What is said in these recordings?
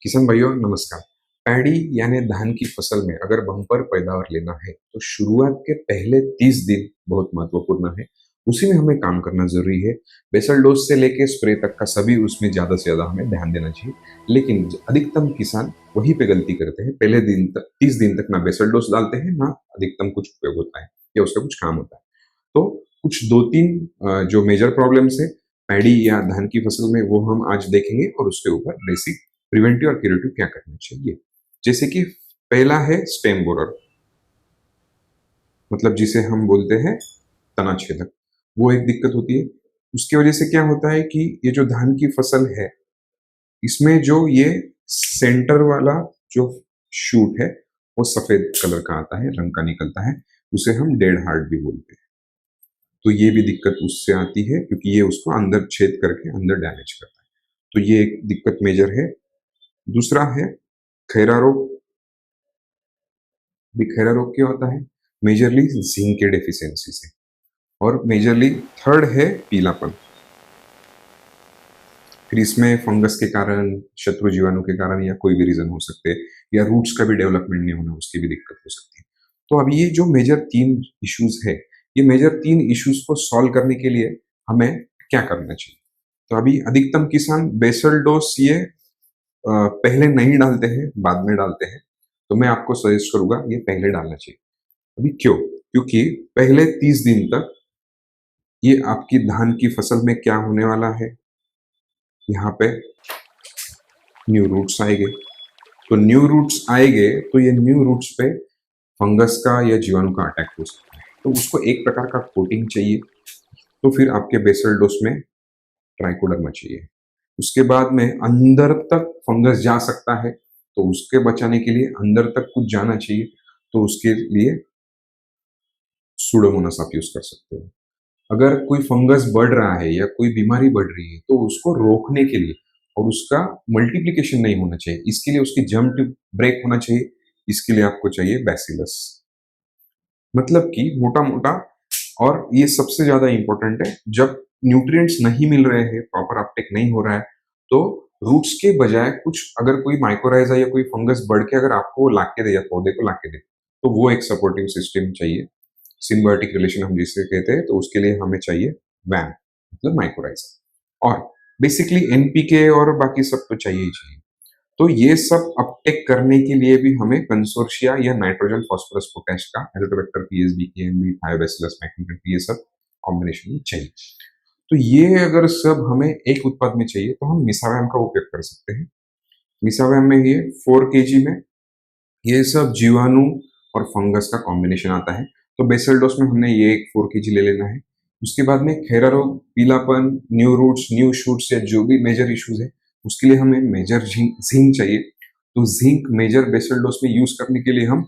किसान भाइयों नमस्कार। पैडी यानी धान की फसल में अगर बम्पर पैदावार लेना है तो शुरुआत के पहले 30 दिन बहुत महत्वपूर्ण है। उसी में हमें काम करना जरूरी है। बेसल डोज से लेके स्प्रे तक का सभी उसमें ज्यादा से ज्यादा हमें ध्यान देना चाहिए। लेकिन अधिकतम किसान वहीं पे गलती करते हैं, पहले दिन तक 30 दिन तक ना बेसल डोज डालते हैं ना अधिकतम कुछ उपयोग होता है या उसका कुछ काम होता है। तो कुछ दो तीन जो मेजर प्रॉब्लम्स है पैडी या धान की फसल में वो हम आज देखेंगे और उसके ऊपर बेसिक प्रिवेंटिव और क्यूरेटिव क्या करना चाहिए। जैसे कि पहला है स्टेम बोरर, मतलब जिसे हम बोलते हैं तना छेदक। वो एक दिक्कत होती है। उसकी वजह से क्या होता है कि ये जो धान की फसल है इसमें जो ये सेंटर वाला जो शूट है वो सफेद कलर का आता है, रंग का निकलता है। उसे हम डेड हार्ट भी बोलते हैं। तो ये भी दिक्कत उससे आती है क्योंकि ये उसको अंदर छेद करके अंदर डैमेज करता है। तो ये एक दिक्कत मेजर है। दूसरा है खैरा रोग। खैरा रोग क्या होता है? मेजरली जिंक के डेफिशिएंसी से। और मेजरली थर्ड है पीलापन। फिर इसमें फंगस के कारण, शत्रु जीवाणु के कारण या कोई भी रीजन हो सकते हैं, या रूट्स का भी डेवलपमेंट नहीं होना, उसकी भी दिक्कत हो सकती है। तो अब ये जो मेजर तीन इश्यूज है, ये मेजर तीन इश्यूज को सॉल्व करने के लिए हमें क्या करना चाहिए? तो अभी अधिकतम किसान बेसल डोज ये पहले नहीं डालते हैं, बाद में डालते हैं। तो मैं आपको सजेस्ट करूंगा ये पहले डालना चाहिए। अभी क्यों? क्योंकि पहले 30 दिन तक ये आपकी धान की फसल में क्या होने वाला है, यहाँ पे न्यू रूट्स आएंगे। तो न्यू रूट्स आएंगे तो ये न्यू रूट्स पे फंगस का या जीवाणु का अटैक हो सकता है। तो उसको एक प्रकार का कोटिंग चाहिए। तो फिर आपके बेसल डोज में ट्राइकोडर्मा चाहिए। उसके बाद में अंदर तक फंगस जा सकता है, तो उसके बचाने के लिए अंदर तक कुछ जाना चाहिए। तो उसके लिए सुडोमोनास आप यूज कर सकते हो। अगर कोई फंगस बढ़ रहा है या कोई बीमारी बढ़ रही है तो उसको रोकने के लिए और उसका मल्टीप्लिकेशन नहीं होना चाहिए, इसके लिए उसकी जर्म ट्यूब ब्रेक होना चाहिए। इसके लिए आपको चाहिए बैसिलस। मतलब कि मोटा मोटा, और ये सबसे ज्यादा इंपॉर्टेंट है, जब न्यूट्रिएंट्स नहीं मिल रहे हैं, प्रॉपर अपटेक नहीं हो रहा है, तो रूट्स के बजाय कुछ अगर कोई माइक्रोराइजा या कोई फंगस बढ़ के अगर आपको ला के दे या पौधे को ला के दे, तो वो एक सपोर्टिव सिस्टम चाहिए। सिम्बायोटिक रिलेशन हम जिसे कहते हैं, तो उसके लिए हमें चाहिए वैम, मतलब माइक्रोराइजा। और बेसिकली एनपीके और बाकी सब तो चाहिए ही चाहिए। तो ये सब अपटेक करने के लिए भी हमें कंसोर्शिया या नाइट्रोजन फास्फोरस पोटैश का Azotobacter PSB KMB Thiobacillus macronutrient, ये सब कॉम्बिनेशन में चाहिए। तो ये अगर सब हमें एक उत्पाद में चाहिए तो हम मिसावैम का उपयोग कर सकते हैं। मिसावैम में ये 4 kg में ये सब जीवाणु और फंगस का कॉम्बिनेशन आता है। तो बेसल डोज में हमने ये एक 4 kg ले लेना है। उसके बाद में खैरा रोग, पीलापन, न्यू रूट्स, न्यू शूट्स या जो भी मेजर इश्यूज है, उसके लिए हमें मेजर जिंक चाहिए। तो जिंक मेजर बेसल डोज में यूज करने के लिए हम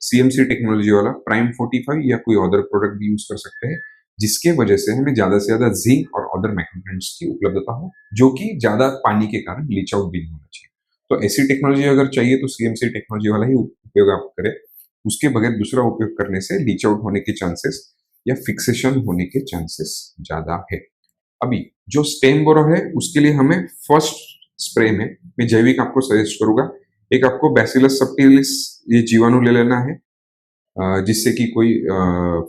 सीएमसी टेक्नोलॉजी वाला प्राइम 45 या कोई अदर प्रोडक्ट भी यूज कर सकते हैं, जिसके वजह से हमें ज्यादा से ज्यादा जिंक और अदर मैक्रोन्यूट्रिएंट्स की उपलब्धता हो, जो कि ज्यादा पानी के कारण लीच आउट भी नहीं होना चाहिए। तो ऐसी टेक्नोलॉजी अगर चाहिए तो सीएमसी टेक्नोलॉजी वाला ही उपयोग आप करें। उसके बगैर दूसरा उपयोग करने से लीच आउट होने के चांसेस या फिक्सेशन होने के चांसेस ज्यादा है। अभी जो स्टेम बोरर है उसके लिए हमें फर्स्ट स्प्रे में मैं जैविक आपको सजेस्ट करूंगा। एक आपको बैसिलस सबटिलिस ये जीवाणु ले लेना है, जिससे कि कोई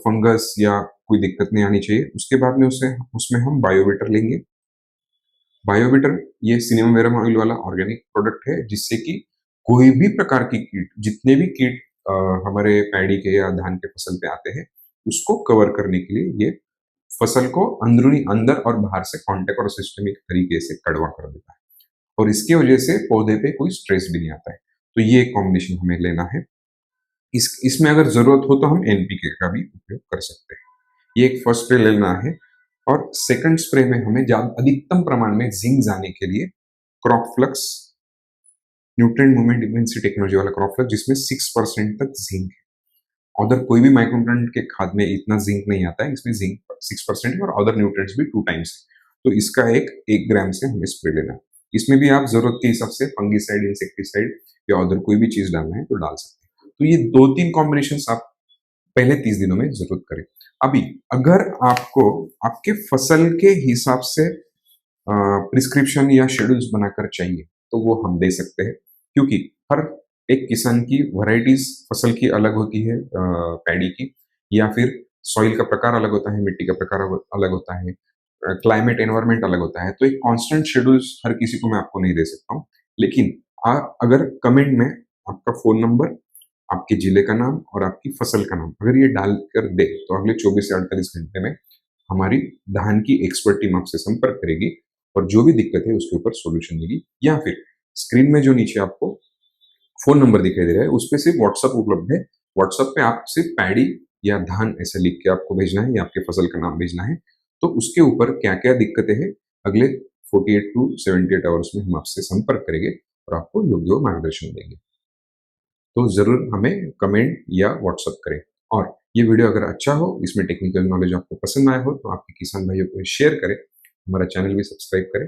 फंगस या कोई दिक्कत नहीं आनी चाहिए। उसके बाद में उसे उसमें हम बायोवेटर लेंगे। बायोवेटर ये सिनेमा वेरम ऑयल वाला ऑर्गेनिक प्रोडक्ट है, जिससे कि कोई भी प्रकार की कीट, जितने भी कीट हमारे पैडी के या धान के फसल पे आते हैं, उसको कवर करने के लिए ये फसल को अंदरूनी अंदर और बाहर से कांटेक्ट और सिस्टमिक तरीके से कड़वा कर देता है। और इसकी वजह से पौधे पे कोई स्ट्रेस भी नहीं आता है। तो ये एक कॉम्बिनेशन हमें लेना है। इसमें अगर जरूरत हो तो हम एनपीके का भी उपयोग कर सकते हैं। ये एक फर्स्ट स्प्रे लेना है। और सेकंड स्प्रे में हमें अधिकतम प्रमाण में जिंक जाने के लिए crop flux, nutrient movement dependency technology वाला क्रॉप फ्लक्स, जिसमें 6% तक जिंक है। अदर कोई भी माइक्रोन्यूट्रिएंट के खाद में इतना जिंक नहीं आता है, इसमें जिंक 6% है और अदर न्यूट्रिएंट्स भी 2 टाइम्स है। तो इसका एक ग्राम से हमें स्प्रे लेना है। इसमें भी आप जरूरत के हिसाब से फंगीसाइड, इंसेक्टिसाइड या अदर कोई भी चीज डालना है तो डाल सकते हैं। तो ये 2-3 कॉम्बिनेशन आप पहले 30 दिनों में जरूर करें। अभी अगर आपको आपके फसल के हिसाब से प्रिस्क्रिप्शन या शेड्यूल्स बनाकर चाहिए तो वो हम दे सकते हैं। क्योंकि हर एक किसान की वैरायटीज फसल की अलग होती है, पैडी की, या फिर सॉइल का प्रकार अलग होता है, मिट्टी का प्रकार अलग होता है, क्लाइमेट एनवायरनमेंट अलग होता है। तो एक कांस्टेंट शेड्यूल्स हर किसी को मैं आपको नहीं दे सकता हूँ। लेकिन अगर कमेंट में आपका फ़ोन नंबर, आपके जिले का नाम और आपकी फसल का नाम अगर ये डालकर दे, तो अगले 24 से 48 घंटे में हमारी धान की एक्सपर्ट टीम आपसे संपर्क करेगी और जो भी दिक्कत है उसके ऊपर सॉल्यूशन देगी। या फिर स्क्रीन में जो नीचे आपको फ़ोन नंबर दिखाई दे रहा है, उस पे सिर्फ व्हाट्सएप उपलब्ध है। व्हाट्सएप पे आप सिर्फ पैडी या धान ऐसा लिख के आपको भेजना है या आपके फसल का नाम भेजना है। तो उसके ऊपर क्या-क्या दिक्कतें हैं, अगले 48 टू 78 आवर्स में हम आपसे संपर्क करेंगे और आपको योग्य मार्गदर्शन देंगे। तो ज़रूर हमें कमेंट या व्हाट्सएप करें। और ये वीडियो अगर अच्छा हो, इसमें टेक्निकल नॉलेज आपको पसंद आया हो, तो आपके किसान भाइयों को शेयर करें, हमारा चैनल भी सब्सक्राइब करें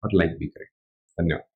और लाइक भी करें। धन्यवाद।